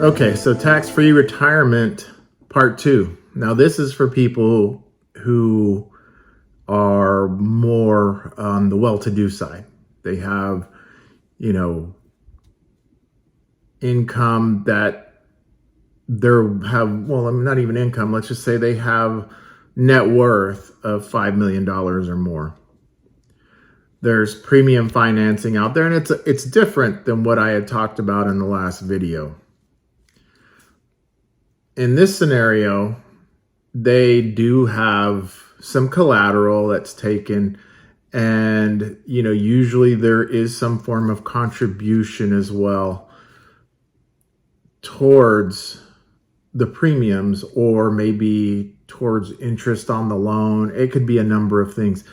Okay, so tax-free retirement part 2. Now this is for people who are more on the well-to-do side. They have, you know, income that not even income. Let's just say they have net worth of $5 million or more. There's premium financing out there, and it's different than what I had talked about in the last video. In this scenario, they do have some collateral that's taken, and usually there is some form of contribution as well towards the premiums, or maybe towards interest on the loan. It could be a number of things.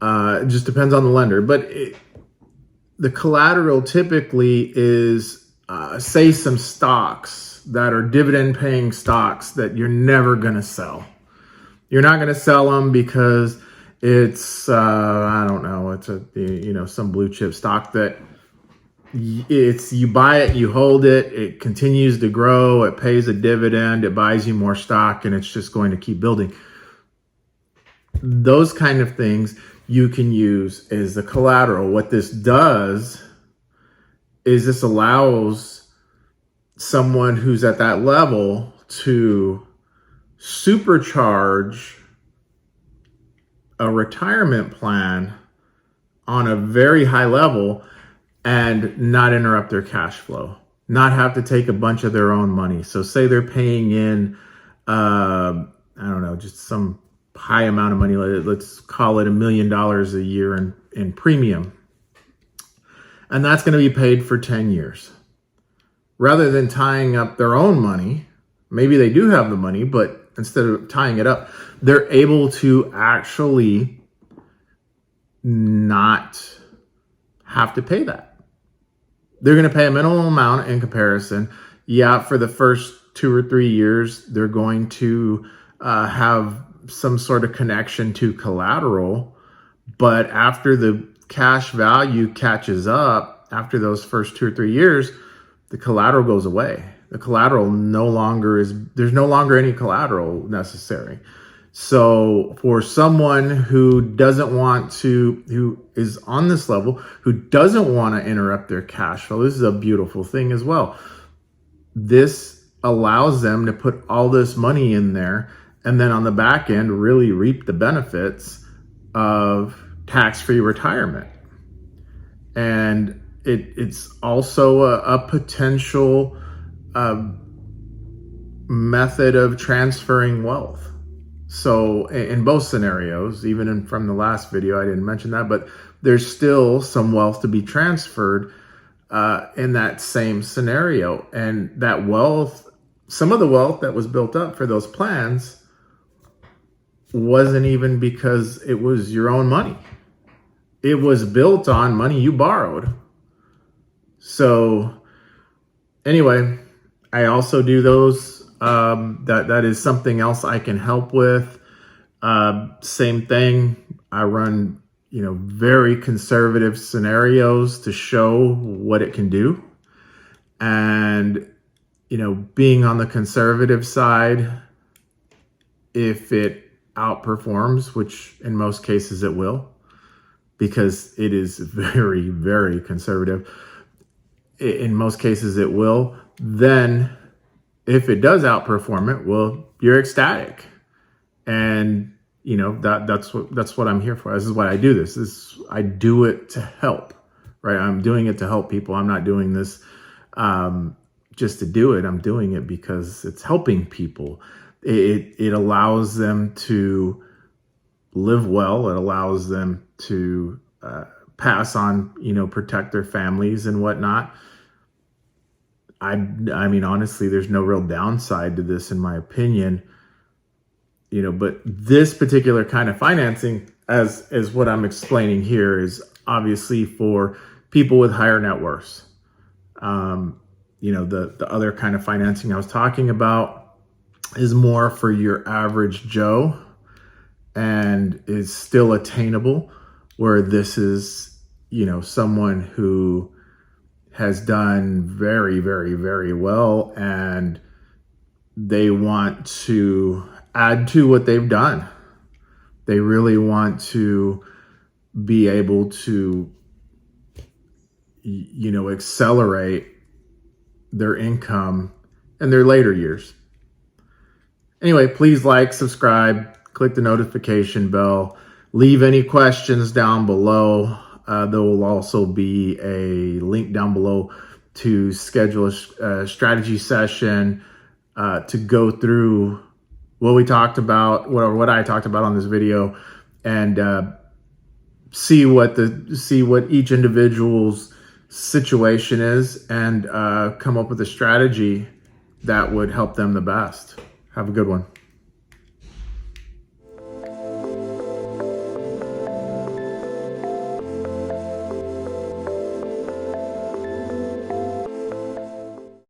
It just depends on the lender, but the collateral typically is say some stocks that are dividend paying stocks that you're never going to sell. You're not going to sell them because it's I don't know, it's some blue chip stock that you buy it, you hold it, it continues to grow, it pays a dividend, it buys you more stock, and it's just going to keep building. Those kind of things you can use as the collateral. What this does is this allows someone who's at that level to supercharge a retirement plan on a very high level and not interrupt their cash flow, not have to take a bunch of their own money. So say they're paying in, I don't know, just some high amount of money. Let's call it $1 million a year in premium. And that's going to be paid for 10 years. Rather than tying up their own money, maybe they do have the money, but instead of tying it up, they're able to actually not have to pay that. They're going to pay a minimal amount in comparison. Yeah, for the first 2 or 3 years, they're going to have some sort of connection to collateral. But after the cash value catches up, after those first 2 or 3 years, the collateral goes away. The collateral there's no longer any collateral necessary. So for someone who is on this level, who doesn't want to interrupt their cash flow, this is a beautiful thing as well. This allows them to put all this money in there and then on the back end really reap the benefits of tax-free retirement. And it's also a potential method of transferring wealth. So in both scenarios, even from the last video, I didn't mention that, but there's still some wealth to be transferred in that same scenario. And that wealth, some of the wealth that was built up for those plans wasn't even because it was your own money. It was built on money you borrowed. So anyway, I also do those. That is something else I can help with. Same thing. I run, very conservative scenarios to show what it can do. And, being on the conservative side, if it outperforms, which in most cases it will, because it is very, very conservative, in most cases it will, then if it does outperform it, well, you're ecstatic. And that's what I'm here for. This is why I do this. I do it to help, right? I'm doing it to help people. I'm not doing this just to do it. I'm doing it because it's helping people. It allows them to live well. It allows them to pass on, protect their families and whatnot. I mean, honestly, there's no real downside to this, in my opinion. But this particular kind of financing, as what I'm explaining here, is obviously for people with higher net worths. The other kind of financing I was talking about is more for your average Joe and is still attainable, where this is, someone who has done very, very, very well, and they want to add to what they've done. They really want to be able to, accelerate their income in their later years. Anyway, please like, subscribe, click the notification bell, leave any questions down below. There will also be a link down below to schedule a strategy session to go through what we talked about, what I talked about on this video, and see what each individual's situation is, and come up with a strategy that would help them the best. Have a good one.